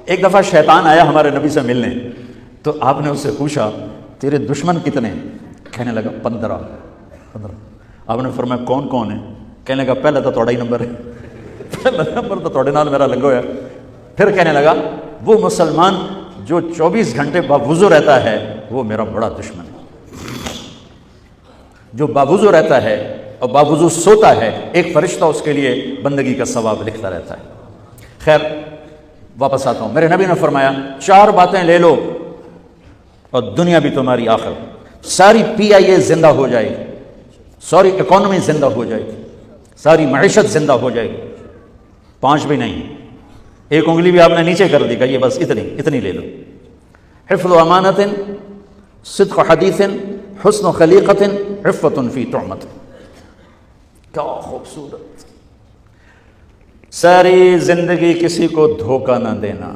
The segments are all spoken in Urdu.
ایک دفعہ شیطان آیا ہمارے نبی سے ملنے، تو آپ نے اس سے پوچھا تیرے دشمن کتنے؟ کہنے لگا 15۔ آپ نے فرمایا کون کون ہے؟ کہنے لگا پہلا تو تھوڑا ہی نمبر ہے، پہلا نمبر تو تھوڑے نال میرا لگو ہے۔ پھر کہنے لگا وہ مسلمان جو 24 گھنٹے باوضو رہتا ہے وہ میرا بڑا دشمن ہے۔ جو باوضو رہتا ہے اور باوضو سوتا ہے، ایک فرشتہ اس کے لیے بندگی کا ثواب لکھتا رہتا ہے۔ خیر واپس آتا ہوں، میرے نبی نے فرمایا 4 باتیں لے لو اور دنیا بھی تمہاری آخر، ساری PIA زندہ ہو جائے گی، ساری اکانومی زندہ ہو جائے گی، ساری معیشت زندہ ہو جائے گی۔ 5 بھی نہیں، ایک انگلی بھی آپ نے نیچے کر دی، یہ بس اتنی لے لو۔ حفظ و امانت، صدق حدیث، حسن خلیقت، عفت فی طعمت۔ کیا خوبصورت! ساری زندگی کسی کو دھوکہ نہ دینا،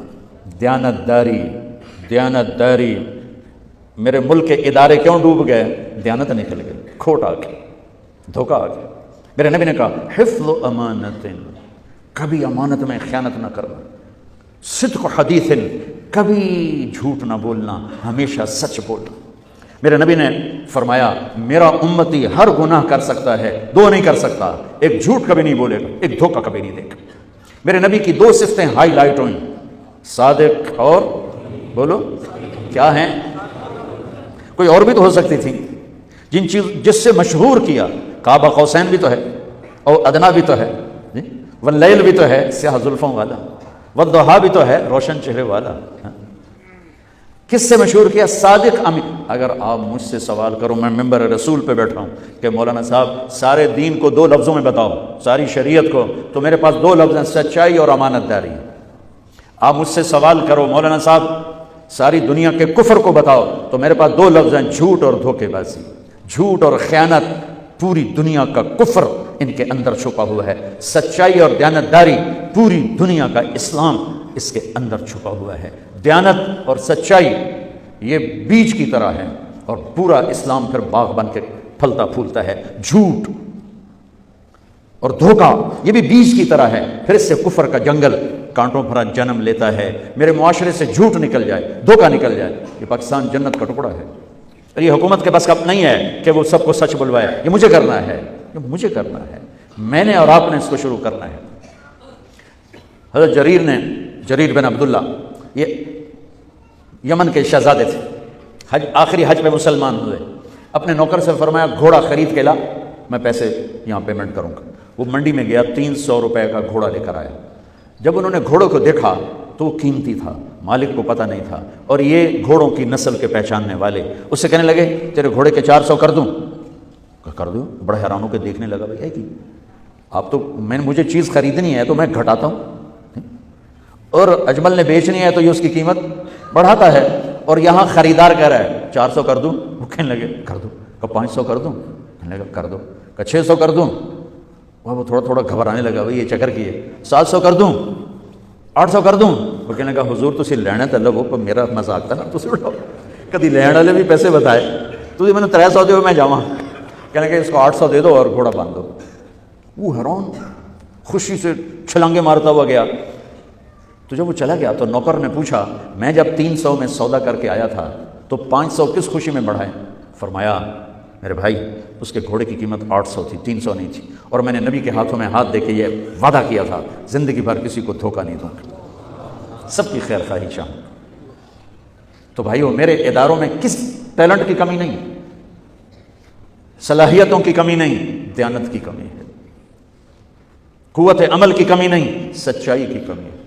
دیانت داری۔ میرے ملک کے ادارے کیوں ڈوب گئے؟ دیانت نکل گئی، کھوٹ آ گئی، دھوکہ آ گیا۔ میرے نبی نے کہا حفظ و امانت، کبھی امانت میں خیانت نہ کرنا، صدق حدیث، کبھی جھوٹ نہ بولنا، ہمیشہ سچ بولنا۔ میرے نبی نے فرمایا میرا امتی ہر گناہ کر سکتا ہے، 2 نہیں کر سکتا، ایک جھوٹ کبھی نہیں بولے گا، ایک دھوکہ کبھی نہیں دے گا۔ میرے نبی کی 2 صفتیں ہائی لائٹ ہوئیں، صادق اور بولو کیا ہیں؟ کوئی اور بھی تو ہو سکتی تھی، جس سے مشہور کیا، کعبہ قوسین بھی تو ہے اور ادنا بھی تو ہے، واللیل بھی تو ہے سیاہ زلفوں والا، والضحیٰ بھی تو ہے روشن چہرے والا۔ کس سے مشہور کیا؟ صادق امین۔ اگر آپ مجھ سے سوال کرو، میں ممبر رسول پہ بیٹھا ہوں کہ مولانا صاحب سارے دین کو 2 لفظوں میں بتاؤ، ساری شریعت کو، تو میرے پاس 2 لفظ ہیں، سچائی اور امانت داری۔ آپ مجھ سے سوال کرو مولانا صاحب ساری دنیا کے کفر کو بتاؤ، تو میرے پاس 2 لفظ ہیں، جھوٹ اور دھوکے بازی، جھوٹ اور خیانت۔ پوری دنیا کا کفر ان کے اندر چھپا ہوا ہے، سچائی اور دیانتداری، پوری دنیا کا اسلام اس کے اندر چھپا ہوا ہے۔ دیانت اور سچائی یہ بیج کی طرح ہے، اور پورا اسلام پھر باغ بن کے پھلتا پھولتا ہے۔ جھوٹ اور دھوکہ یہ بھی بیج کی طرح ہے، پھر اس سے کفر کا جنگل کانٹوں بھرا جنم لیتا ہے۔ میرے معاشرے سے جھوٹ نکل جائے، دھوکہ نکل جائے، یہ پاکستان جنت کا ٹکڑا ہے۔ اور یہ حکومت کے بس کا نہیں ہے کہ وہ سب کو سچ بلوائے، یہ مجھے کرنا ہے، یہ مجھے کرنا ہے، میں نے اور آپ نے اس کو شروع کرنا ہے۔ حضرت جریر بن عبداللہ یہ یمن کے شہزادے تھے، آخری حج پہ مسلمان ہوئے۔ اپنے نوکر سے فرمایا گھوڑا خرید کے لا، میں پیسے یہاں پیمنٹ کروں گا۔ وہ منڈی میں گیا، 300 روپے کا گھوڑا لے کر آیا۔ جب انہوں نے گھوڑوں کو دیکھا تو وہ قیمتی تھا، مالک کو پتہ نہیں تھا، اور یہ گھوڑوں کی نسل کے پہچاننے والے اس سے کہنے لگے تیرے گھوڑے کے 400 کر دوں؟ کر دوں؟ بڑے حیران ہو کے دیکھنے لگا، بھائی ہے کہ آپ تو مجھے چیز خریدنی ہے تو میں گھٹاتا ہوں، اور اجمل نے بیچنی ہے تو یہ اس کی قیمت بڑھاتا ہے، اور یہاں خریدار کہہ رہا ہے 400 کر دوں؟ وہ کہنے لگے کر دو۔ کہ 500 کر دوں؟ کہنے لگا کر دو۔ کہ 600 کر دوں؟ وہ تھوڑا تھوڑا گھبرانے لگا، بھائی یہ چکر کی ہے۔ 700 کر دوں؟ 800 کر دوں؟ وہ کہنے لگا حضور تسی لینا تو لو، پر میرا مذاق تھا نا، تسی اٹھاؤ، کدی لین والے بھی پیسے بتائے، تسی میں نے 300 دے میں جاواں۔ کہنے لگا اس کو 800 دے دو اور گھوڑا باندھ دو۔ وہ حیران خوشی سے چھلانگے مارتا ہوا گیا۔ تو جب وہ چلا گیا تو نوکر نے پوچھا میں جب 300 میں سودا کر کے آیا تھا تو 500 کس خوشی میں بڑھائے؟ فرمایا میرے بھائی اس کے گھوڑے کی قیمت 800 تھی، 300 نہیں تھی، اور میں نے نبی کے ہاتھوں میں ہاتھ دے کے یہ وعدہ کیا تھا زندگی بھر کسی کو دھوکہ نہیں دوں گا، سب کی خیر خواہی چاہوں۔ تو بھائیو میرے اداروں میں کس ٹیلنٹ کی کمی نہیں، صلاحیتوں کی کمی نہیں، دیانت کی کمی ہے، قوت عمل کی کمی نہیں، سچائی کی کمی ہے۔